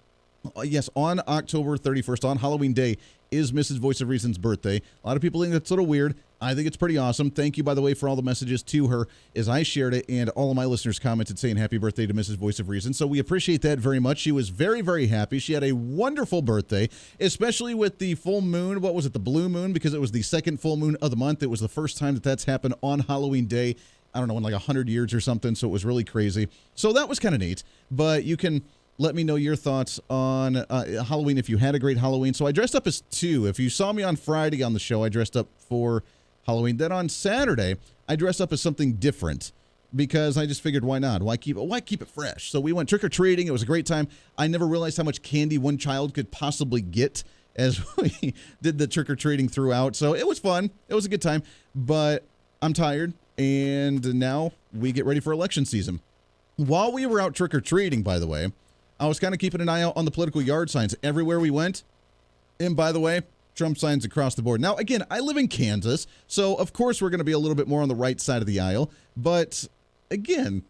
Yes, on October 31st, on Halloween Day, is Mrs. Voice of Reason's birthday. A lot of people think that's sort of weird. I think it's pretty awesome. Thank you, by the way, for all the messages to her as I shared it, and all of my listeners commented saying happy birthday to Mrs. Voice of Reason. So we appreciate that very much. She was very, very happy. She had a wonderful birthday, especially with the full moon. What was it, the blue moon? Because it was the second full moon of the month. It was the first time that that's happened on Halloween Day. I don't know, in like 100 years or something, so it was really crazy. So that was kind of neat, but you can let me know your thoughts on Halloween if you had a great Halloween. So I dressed up as two. If you saw me on Friday on the show, I dressed up for Halloween. Then on Saturday, I dressed up as something different because I just figured, why not? Why keep it fresh? So we went trick-or-treating. It was a great time. I never realized how much candy one child could possibly get as we did the trick-or-treating throughout. So it was fun. It was a good time, but I'm tired, and now we get ready for election season. While we were out trick-or-treating, by the way, I was kind of keeping an eye out on the political yard signs everywhere we went. And by the way, Trump signs across the board. Now, again, I live in Kansas, so of course we're going to be a little bit more on the right side of the aisle. But again,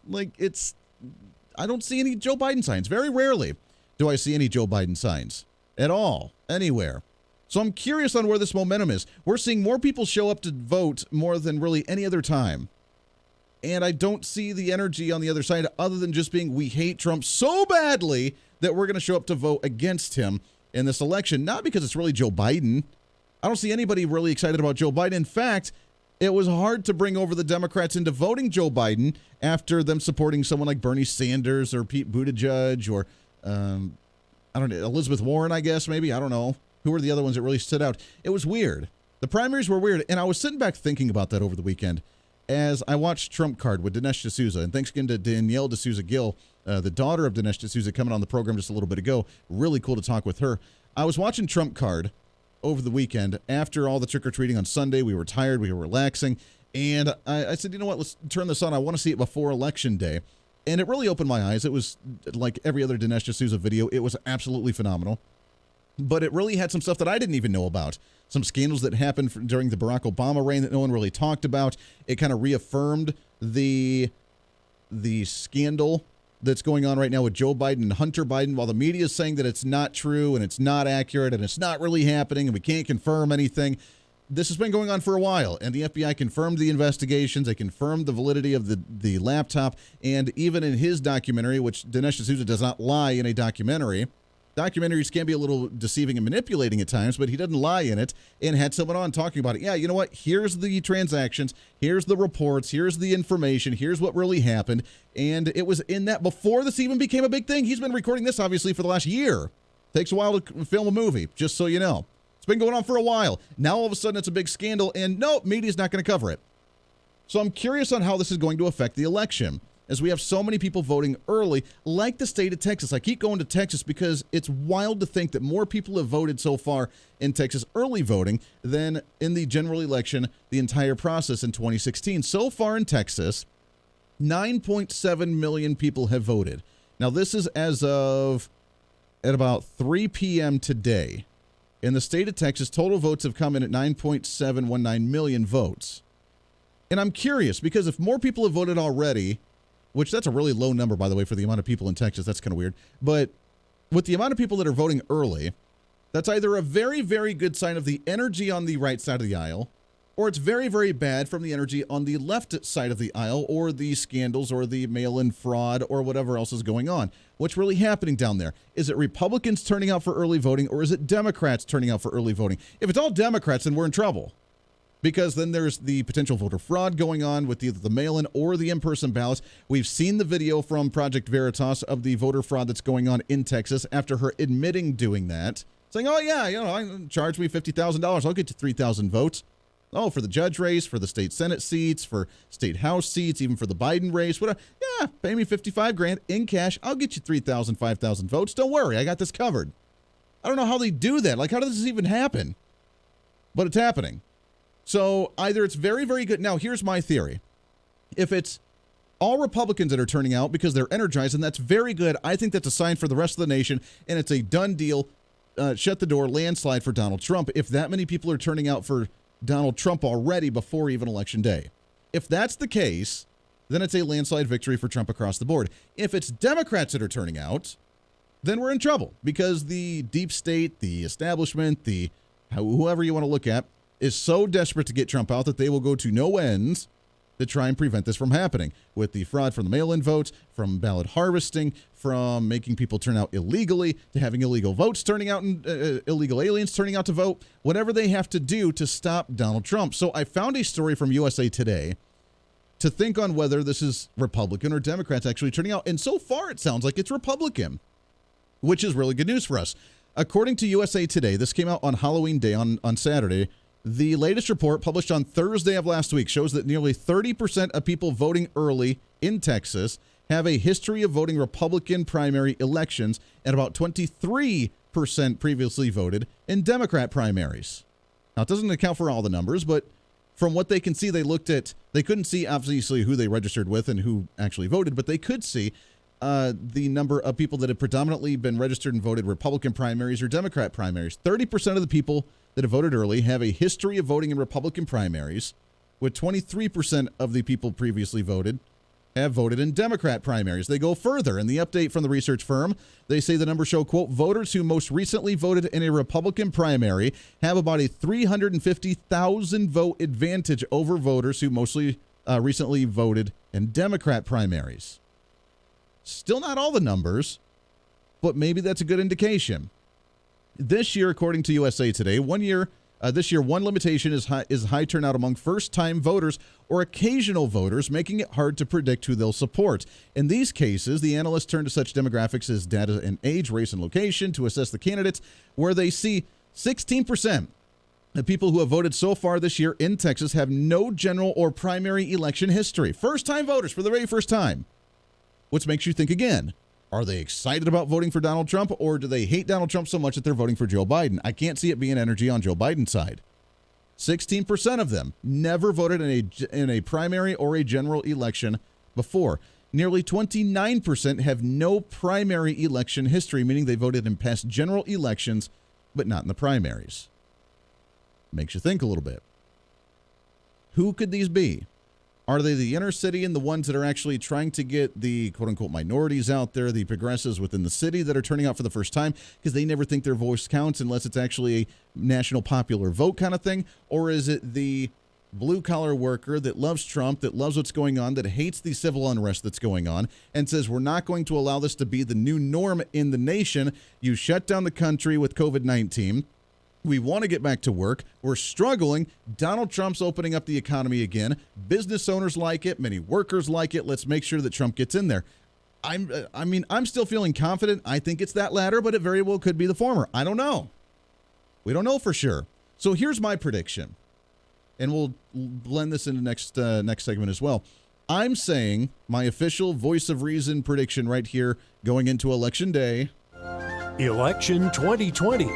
I don't see any Joe Biden signs. Very rarely do I see any Joe Biden signs at all, anywhere. So I'm curious on where this momentum is. We're seeing more people show up to vote more than really any other time. And I don't see the energy on the other side other than just being, we hate Trump so badly that we're going to show up to vote against him in this election. Not because it's really Joe Biden. I don't see anybody really excited about Joe Biden. In fact, it was hard to bring over the Democrats into voting Joe Biden after them supporting someone like Bernie Sanders or Pete Buttigieg or, I don't know, Elizabeth Warren, I guess, maybe. I don't know. Who were the other ones that really stood out? It was weird. The primaries were weird, and I was sitting back thinking about that over the weekend as I watched Trump Card with Dinesh D'Souza, and thanks again to Danielle D'Souza-Gill, the daughter of Dinesh D'Souza, coming on the program just a little bit ago. Really cool to talk with her. I was watching Trump Card over the weekend after all the trick-or-treating on Sunday. We were tired. We were relaxing. And I said, you know what, let's turn this on. I want to see it before Election Day. And it really opened my eyes. It was like every other Dinesh D'Souza video. It was absolutely phenomenal. But it really had some stuff that I didn't even know about. Some scandals that happened during the Barack Obama reign that no one really talked about. It kind of reaffirmed the scandal that's going on right now with Joe Biden and Hunter Biden, while the media is saying that it's not true and it's not accurate and it's not really happening and we can't confirm anything. This has been going on for a while, and the FBI confirmed the investigations. They confirmed the validity of the laptop, and even in his documentary, which Dinesh D'Souza does not lie in a documentary. Documentaries can be a little deceiving and manipulating at times, but he doesn't lie in it, and had someone on talking about it. Yeah, you know what? Here's the transactions. Here's the reports. Here's the information. Here's what really happened. And it was in that before this even became a big thing. He's been recording this, obviously, for the last year. Takes a while to film a movie, just so you know. It's been going on for a while. Now, all of a sudden, it's a big scandal, and no, media's not going to cover it. So I'm curious on how this is going to affect the election, as we have so many people voting early, like the state of Texas. I keep going to Texas because it's wild to think that more people have voted so far in Texas early voting than in the general election, the entire process in 2016. So far in Texas, 9.7 million people have voted. Now, this is as of at about 3 p.m. today. In the state of Texas, total votes have come in at 9.719 million votes. And I'm curious, because if more people have voted already, which that's a really low number, by the way, for the amount of people in Texas. That's kind of weird. But with the amount of people that are voting early, that's either a very, very good sign of the energy on the right side of the aisle, or it's very, very bad from the energy on the left side of the aisle, or the scandals, or the mail-in fraud, or whatever else is going on. What's really happening down there? Is it Republicans turning out for early voting, or is it Democrats turning out for early voting? If it's all Democrats, then we're in trouble. Because then there's the potential voter fraud going on with either the mail-in or the in-person ballots. We've seen the video from Project Veritas of the voter fraud that's going on in Texas after her admitting doing that. Saying, oh, yeah, charge me $50,000. I'll get you 3,000 votes. Oh, for the judge race, for the state Senate seats, for state House seats, even for the Biden race. Whatever. Yeah, pay me $55,000 in cash. I'll get you 3,000, 5,000 votes. Don't worry. I got this covered. I don't know how they do that. Like, how does this even happen? But it's happening. So either it's very, very good. Now, here's my theory. If it's all Republicans that are turning out because they're energized, and that's very good, I think that's a sign for the rest of the nation, and it's a done deal, shut the door, landslide for Donald Trump, if that many people are turning out for Donald Trump already before even Election Day. If that's the case, then it's a landslide victory for Trump across the board. If it's Democrats that are turning out, then we're in trouble, because the deep state, the establishment, whoever you want to look at, is so desperate to get Trump out that they will go to no ends to try and prevent this from happening. With the fraud from the mail-in votes, from ballot harvesting, from making people turn out illegally, to having illegal votes turning out and illegal aliens turning out to vote, whatever they have to do to stop Donald Trump. So I found a story from USA Today to think on whether this is Republican or Democrats actually turning out. And so far it sounds like it's Republican, which is really good news for us. According to USA Today, this came out on Halloween Day on Saturday. The latest report, published on Thursday of last week, shows that nearly 30% of people voting early in Texas have a history of voting Republican primary elections, and about 23% previously voted in Democrat primaries. Now, it doesn't account for all the numbers, but from what they can see, they couldn't see, obviously, who they registered with and who actually voted, but they could see the number of people that have predominantly been registered and voted Republican primaries or Democrat primaries. 30% of the people that have voted early have a history of voting in Republican primaries, with 23% of the people previously voted have voted in Democrat primaries. They go further. In the update from the research firm, they say the numbers show, quote, voters who most recently voted in a Republican primary have about a 350,000 vote advantage over voters who mostly recently voted in Democrat primaries. Still not all the numbers, but maybe that's a good indication. This year, according to USA Today, one limitation is high turnout among first-time voters or occasional voters, making it hard to predict who they'll support. In these cases, the analysts turn to such demographics as data and age, race, and location to assess the candidates, where they see 16% of people who have voted so far this year in Texas have no general or primary election history. First-time voters for the very first time. Which makes you think again. Are they excited about voting for Donald Trump, or do they hate Donald Trump so much that they're voting for Joe Biden? I can't see it being energy on Joe Biden's side. 16% of them never voted in a primary or a general election before. Nearly 29% have no primary election history, meaning they voted in past general elections, but not in the primaries. Makes you think a little bit. Who could these be? Are they the inner city and the ones that are actually trying to get the quote-unquote minorities out there, the progressives within the city that are turning out for the first time because they never think their voice counts unless it's actually a national popular vote kind of thing? Or is it the blue-collar worker that loves Trump, that loves what's going on, that hates the civil unrest that's going on, and says we're not going to allow this to be the new norm in the nation? You shut down the country with COVID-19. We want to get back to work. We're struggling. Donald Trump's opening up the economy again. Business owners like it. Many workers like it. Let's make sure that Trump gets in there. I'm still feeling confident. I think it's that latter, but it very well could be the former. I don't know. We don't know for sure. So here's my prediction, and we'll blend this into next segment as well. I'm saying my official Voice of Reason prediction right here going into Election Day. Election 2020.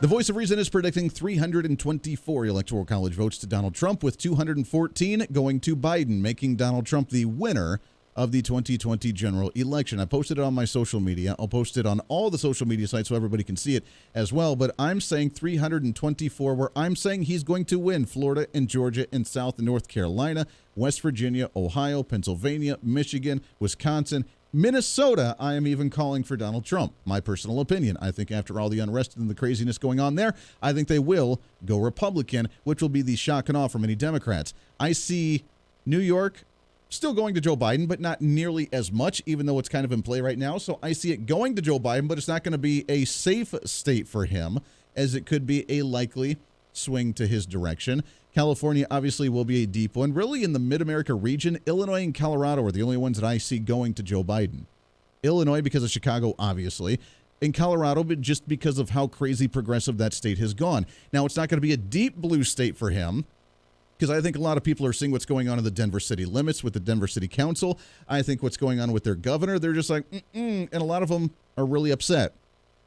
The Voice of Reason is predicting 324 Electoral College votes to Donald Trump, with 214 going to Biden, making Donald Trump the winner of the 2020 general election. I posted it on my social media. I'll post it on all the social media sites so everybody can see it as well. But I'm saying 324, where I'm saying he's going to win Florida and Georgia and South and North Carolina, West Virginia, Ohio, Pennsylvania, Michigan, Wisconsin, Minnesota. I am even calling for Donald Trump. My personal opinion. I think after all the unrest and the craziness going on there, I think they will go Republican, which will be the shock and awe for many Democrats. I see New York still going to Joe Biden, but not nearly as much, even though it's kind of in play right now. So I see it going to Joe Biden, but it's not going to be a safe state for him, as it could be a likely swing to his direction. California obviously will be a deep one. Really, in the Mid-America region, Illinois and Colorado are the only ones that I see going to Joe Biden. Illinois because of Chicago, obviously, and Colorado, but just because of how crazy progressive that state has gone. Now, it's not going to be a deep blue state for him, because I think a lot of people are seeing what's going on in the Denver city limits with the Denver City Council. I think what's going on with their governor, they're just like, and a lot of them are really upset,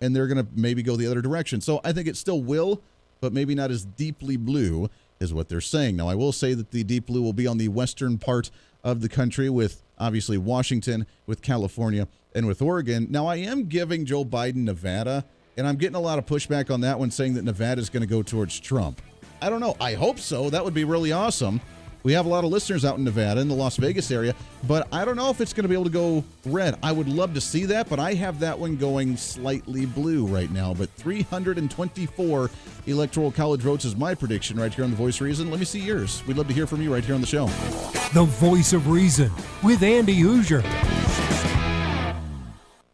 and they're going to maybe go the other direction. So I think it still will, but maybe not as deeply blue is what they're saying. Now, I will say that the deep blue will be on the western part of the country, with obviously Washington, with California, and with Oregon. Now, I am giving Joe Biden Nevada, and I'm getting a lot of pushback on that one, saying that Nevada is going to go towards Trump. I don't know. I hope so. That would be really awesome. We have a lot of listeners out in Nevada, in the Las Vegas area, but I don't know if it's going to be able to go red. I would love to see that, but I have that one going slightly blue right now. But 324 Electoral College votes is my prediction right here on The Voice of Reason. Let me see yours. We'd love to hear from you right here on the show. The Voice of Reason with Andy Hooser.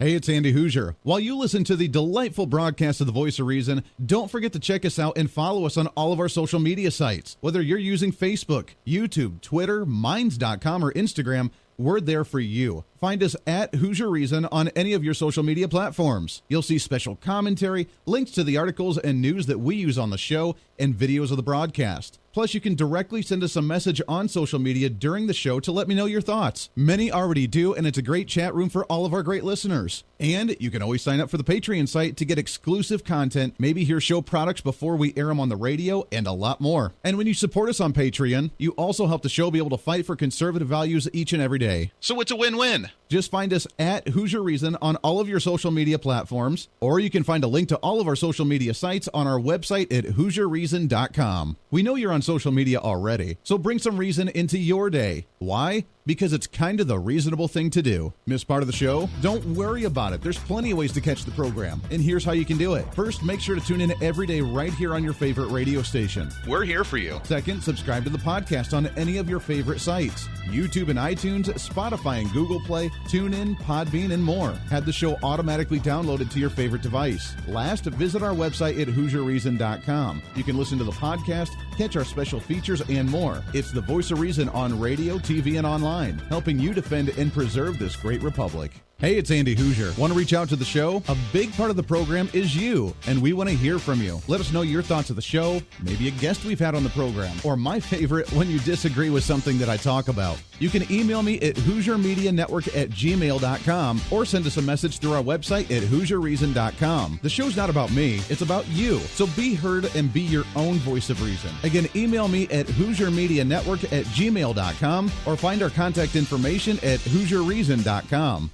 Hey, it's Andy Hooser. While you listen to the delightful broadcast of The Voice of Reason, don't forget to check us out and follow us on all of our social media sites. Whether you're using Facebook, YouTube, Twitter, Minds.com, or Instagram, we're there for you. Find us at Hooser Reason on any of your social media platforms. You'll see special commentary, links to the articles and news that we use on the show, and videos of the broadcast. Plus, you can directly send us a message on social media during the show to let me know your thoughts. Many already do, and it's a great chat room for all of our great listeners. And you can always sign up for the Patreon site to get exclusive content, maybe hear show products before we air them on the radio, and a lot more. And when you support us on Patreon, you also help the show be able to fight for conservative values each and every day. So it's a win-win. Just find us at Hooser Reason on all of your social media platforms, or you can find a link to all of our social media sites on our website at HooserReason.com. We know you're on social media already, so bring some reason into your day. Why? Because it's kind of the reasonable thing to do. Miss part of the show? Don't worry about it. There's plenty of ways to catch the program, and here's how you can do it. First, make sure to tune in every day right here on your favorite radio station. We're here for you. Second, subscribe to the podcast on any of your favorite sites. YouTube and iTunes, Spotify and Google Play, TuneIn, Podbean, and more. Have the show automatically downloaded to your favorite device. Last, visit our website at HooserReason.com. You can listen to the podcast, catch our special features, and more. It's the Voice of Reason on radio, TV, and online, helping you defend and preserve this great republic. Hey, it's Andy Hooser. Want to reach out to the show? A big part of the program is you, and we want to hear from you. Let us know your thoughts of the show, maybe a guest we've had on the program, or my favorite, when you disagree with something that I talk about. You can email me at HooserMediaNetwork@gmail.com or send us a message through our website at HooserReason.com. The show's not about me, it's about you. So be heard and be your own voice of reason. Again, email me at HooserMediaNetwork@gmail.com or find our contact information at HooserReason.com.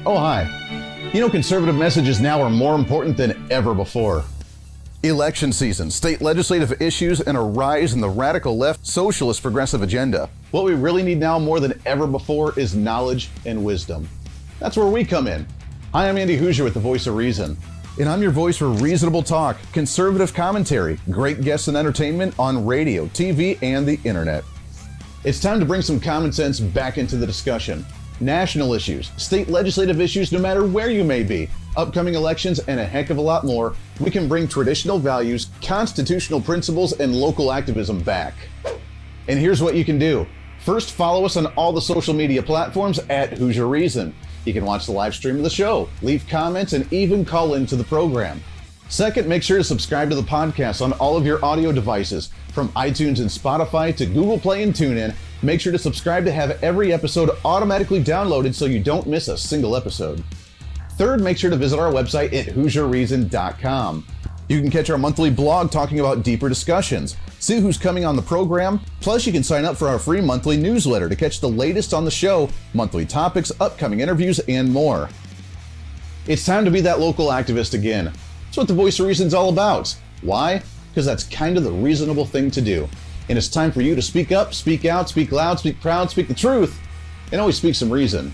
Oh, hi. You know, conservative messages now are more important than ever before. Election season, state legislative issues, and a rise in the radical left socialist progressive agenda. What we really need now more than ever before is knowledge and wisdom. That's where we come in. Hi, I'm Andy Hooser with the Voice of Reason. And I'm your voice for reasonable talk, conservative commentary, great guests and entertainment on radio, TV, and the internet. It's time to bring some common sense back into the discussion. National issues, state legislative issues, no matter where you may be, upcoming elections, and a heck of a lot more, we can bring traditional values, constitutional principles, and local activism back. And here's what you can do. First, follow us on all the social media platforms at Hooser Reason. You can watch the live stream of the show, leave comments, and even call into the program. Second, make sure to subscribe to the podcast on all of your audio devices, from iTunes and Spotify to Google Play and TuneIn. Make sure to subscribe to have every episode automatically downloaded so you don't miss a single episode. Third, make sure to visit our website at HooserReason.com. You can catch our monthly blog talking about deeper discussions, see who's coming on the program, plus you can sign up for our free monthly newsletter to catch the latest on the show, monthly topics, upcoming interviews, and more. It's time to be that local activist again. That's what the Voice of Reason's all about. Why? Because that's kind of the reasonable thing to do. And it's time for you to speak up, speak out, speak loud, speak proud, speak the truth, and always speak some reason.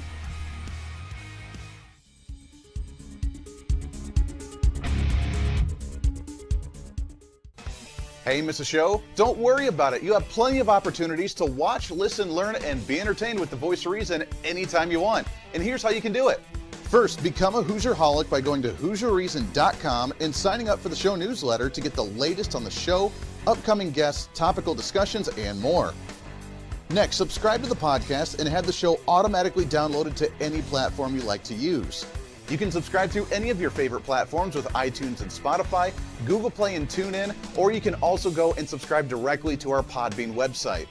Hey, miss a show? Don't worry about it. You have plenty of opportunities to watch, listen, learn, and be entertained with the Voice of Reason anytime you want. And here's how you can do it. First, become a Hooserholic by going to HooserReason.com and signing up for the show newsletter to get the latest on the show, upcoming guests, topical discussions, and more. Next, subscribe to the podcast and have the show automatically downloaded to any platform you like to use. You can subscribe through any of your favorite platforms with iTunes and Spotify, Google Play and TuneIn, or you can also go and subscribe directly to our Podbean website.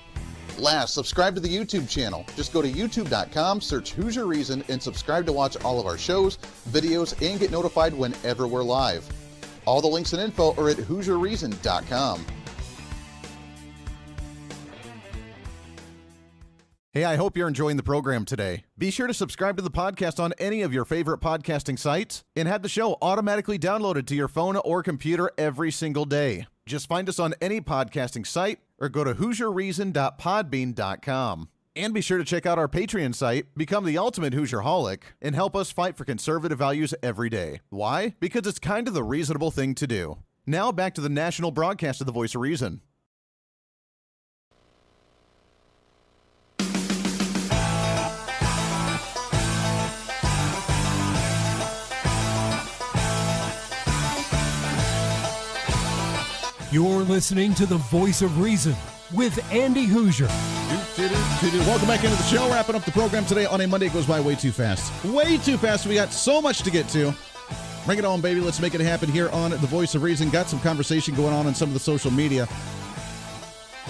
Last, subscribe to the YouTube channel. Just go to youtube.com, search Hooser Reason, and subscribe to watch all of our shows, videos, and get notified whenever we're live. All the links and info are at HooserReason.com. Hey, I hope you're enjoying the program today. Be sure to subscribe to the podcast on any of your favorite podcasting sites and have the show automatically downloaded to your phone or computer every single day. Just find us on any podcasting site or go to HooserReason.podbean.com. And be sure to check out our Patreon site, become the ultimate Hooserholic, and help us fight for conservative values every day. Why? Because it's kind of the reasonable thing to do. Now back to the national broadcast of the Voice of Reason. You're listening to the Voice of Reason with Andy Hooser. Welcome back into the show. Wrapping up the program today on a Monday. It goes by way too fast. Way too fast. We got so much to get to. Bring it on, baby. Let's make it happen here on the Voice of Reason. Got some conversation going on some of the social media.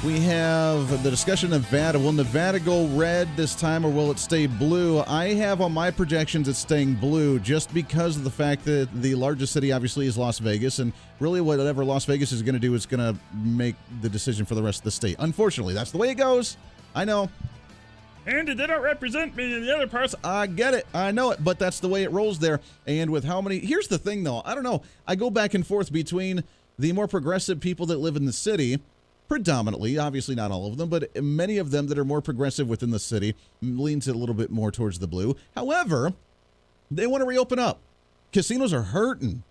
We have the discussion of Nevada. Will Nevada go red this time or will it stay blue? I have on my projections it's staying blue just because of the fact that the largest city obviously is Las Vegas, and really whatever Las Vegas is going to do is going to make the decision for the rest of the state. Unfortunately, that's the way it goes. I know. Andy, they don't represent me in the other parts. I get it. I know it, but that's the way it rolls there. And with how many... Here's the thing, though. I don't know. I go back and forth between the more progressive people that live in the city... Predominantly, obviously not all of them, but many of them that are more progressive within the city leans a little bit more towards the blue. However, they want to reopen up. Casinos are hurting.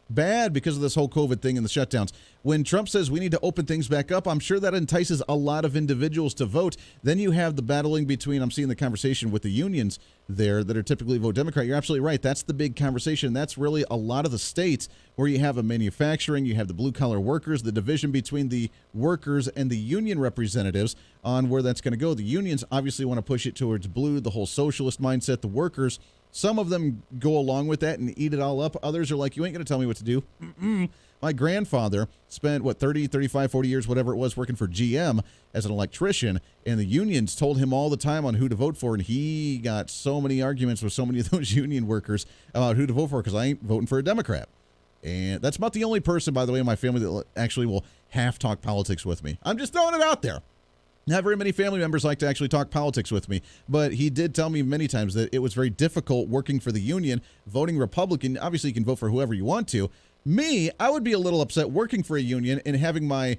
bad because of this whole COVID thing and the shutdowns. When Trump says we need to open things back up, I'm sure that entices a lot of individuals to vote. Then you have the battling between, I'm seeing the conversation with the unions there that are typically vote Democrat. You're absolutely right. That's the big conversation. That's really a lot of the states where you have a manufacturing, you have the blue-collar workers, the division between the workers and the union representatives on where that's going to go. The unions obviously want to push it towards blue, the whole socialist mindset. The workers, some of them go along with that and eat it all up. Others are like, you ain't going to tell me what to do. My grandfather spent, 30, 35, 40 years, whatever it was, working for GM as an electrician, and the unions told him all the time on who to vote for, and he got so many arguments with so many of those union workers about who to vote for because I ain't voting for a Democrat. And that's about the only person, by the way, in my family that actually will half talk politics with me. I'm just throwing it out there. Not very many family members like to actually talk politics with me, but he did tell me many times that it was very difficult working for the union, voting Republican. Obviously, you can vote for whoever you want to. Me, I would be a little upset working for a union and having my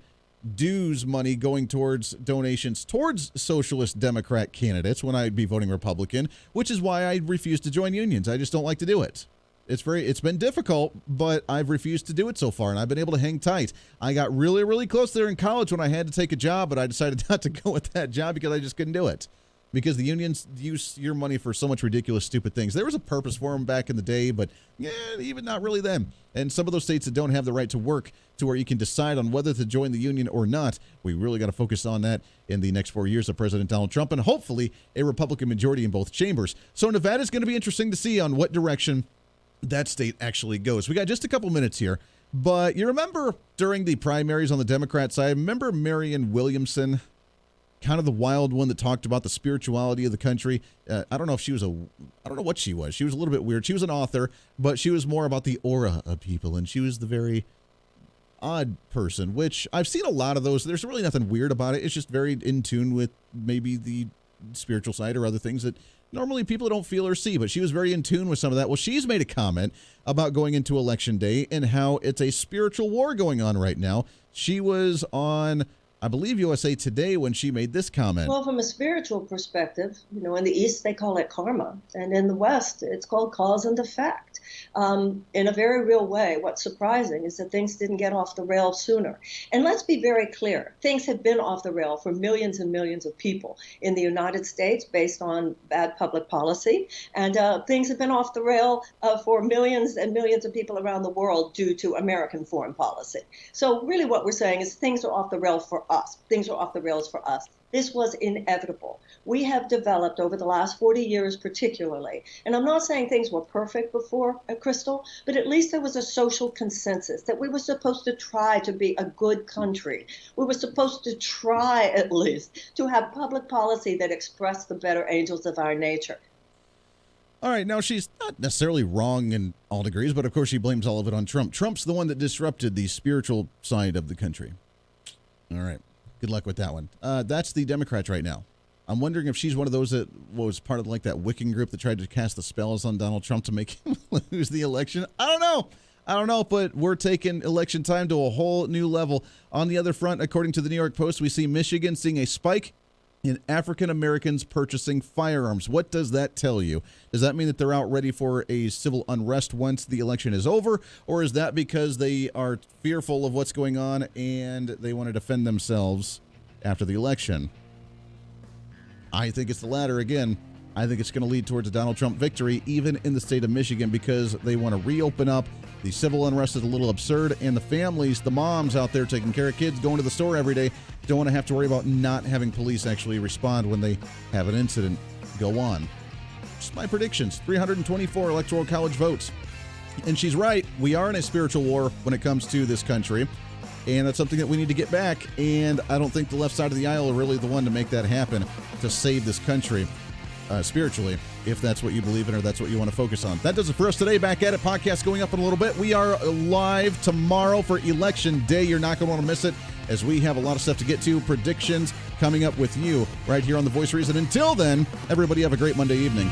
dues money going towards donations towards socialist Democrat candidates when I'd be voting Republican, which is why I refuse to join unions. I just don't like to do it. It's been difficult, but I've refused to do it so far, and I've been able to hang tight. I got really, really close there in college when I had to take a job, but I decided not to go with that job because I just couldn't do it. Because the unions use your money for so much ridiculous, stupid things. There was a purpose for them back in the day, but yeah, even not really then. And some of those states that don't have the right to work to where you can decide on whether to join the union or not, we really got to focus on that in the next 4 years of President Donald Trump and hopefully a Republican majority in both chambers. So Nevada's going to be interesting to see on what direction that state actually goes. We got just a couple minutes here, but you remember during the primaries on the Democrat side, remember Marianne Williamson, kind of the wild one that talked about the spirituality of the country. I don't know if she was I don't know what she was. She was a little bit weird. She was an author, but she was more about the aura of people, and she was the very odd person, which I've seen a lot of those. There's really nothing weird about it. It's just very in tune with maybe the spiritual side or other things that normally people don't feel or see, but she was very in tune with some of that. Well, she's made a comment about going into Election Day and how it's a spiritual war going on right now. She was on, I believe, USA Today when she made this comment. Well, from a spiritual perspective, in the East, they call it karma. And in the West, it's called cause and effect. In a very real way, what's surprising is that things didn't get off the rail sooner. And let's be very clear. Things have been off the rail for millions and millions of people in the United States based on bad public policy. And things have been off the rail for millions and millions of people around the world due to American foreign policy. So really what we're saying is things are off the rail for us. Things are off the rails for us. This was inevitable. We have developed over the last 40 years particularly, and I'm not saying things were perfect before, Crystal, but at least there was a social consensus that we were supposed to try to be a good country. We were supposed to try at least to have public policy that expressed the better angels of our nature. All right, now she's not necessarily wrong in all degrees, but of course she blames all of it on Trump. Trump's the one that disrupted the spiritual side of the country. All right. Good luck with that one. That's the Democrats right now. I'm wondering if she's one of those that was part of like that Wiccan group that tried to cast the spells on Donald Trump to make him lose the election. I don't know, but we're taking election time to a whole new level. On the other front, according to the New York Post, we see Michigan seeing a spike in African Americans purchasing firearms. What does that tell you? Does that mean that they're out ready for a civil unrest once the election is over? Or is that because they are fearful of what's going on and they want to defend themselves after the election? I think it's the latter again. I think it's going to lead towards a Donald Trump victory, even in the state of Michigan, because they want to reopen up. The civil unrest is a little absurd, and the families, the moms out there taking care of kids, going to the store every day, don't want to have to worry about not having police actually respond when they have an incident go on. Just my predictions. 324 Electoral College votes. And she's right. We are in a spiritual war when it comes to this country. And that's something that we need to get back. And I don't think the left side of the aisle are really the one to make that happen, to save this country spiritually, if that's what you believe in or that's what you want to focus on. That does it for us today. Back at it. Podcast going up in a little bit. We are live tomorrow for Election Day. You're not going to want to miss it, as we have a lot of stuff to get to. Predictions coming up with you right here on The Voice of Reason. Until then, everybody have a great Monday evening.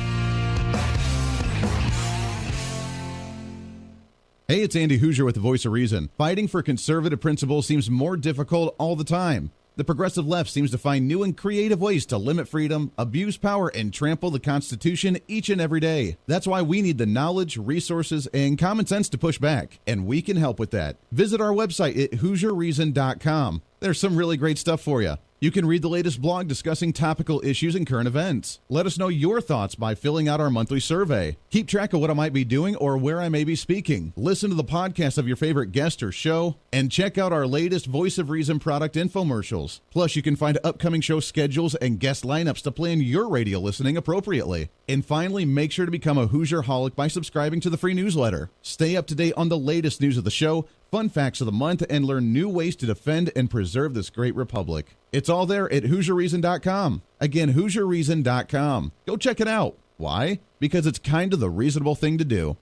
Hey, it's Andy Hooser with The Voice of Reason. Fighting for conservative principles seems more difficult all the time. The progressive left seems to find new and creative ways to limit freedom, abuse power, and trample the Constitution each and every day. That's why we need the knowledge, resources, and common sense to push back, and we can help with that. Visit our website at HooserReason.com. There's some really great stuff for you. You can read the latest blog discussing topical issues and current events. Let us know your thoughts by filling out our monthly survey. Keep track of what I might be doing or where I may be speaking. Listen to the podcast of your favorite guest or show, and check out our latest Voice of Reason product infomercials. Plus, you can find upcoming show schedules and guest lineups to plan your radio listening appropriately. And finally, make sure to become a Hoosier-holic by subscribing to the free newsletter. Stay up to date on the latest news of the show, fun facts of the month, and learn new ways to defend and preserve this great republic. It's all there at HooserReason.com. Again, HooserReason.com. Go check it out. Why? Because it's kind of the reasonable thing to do.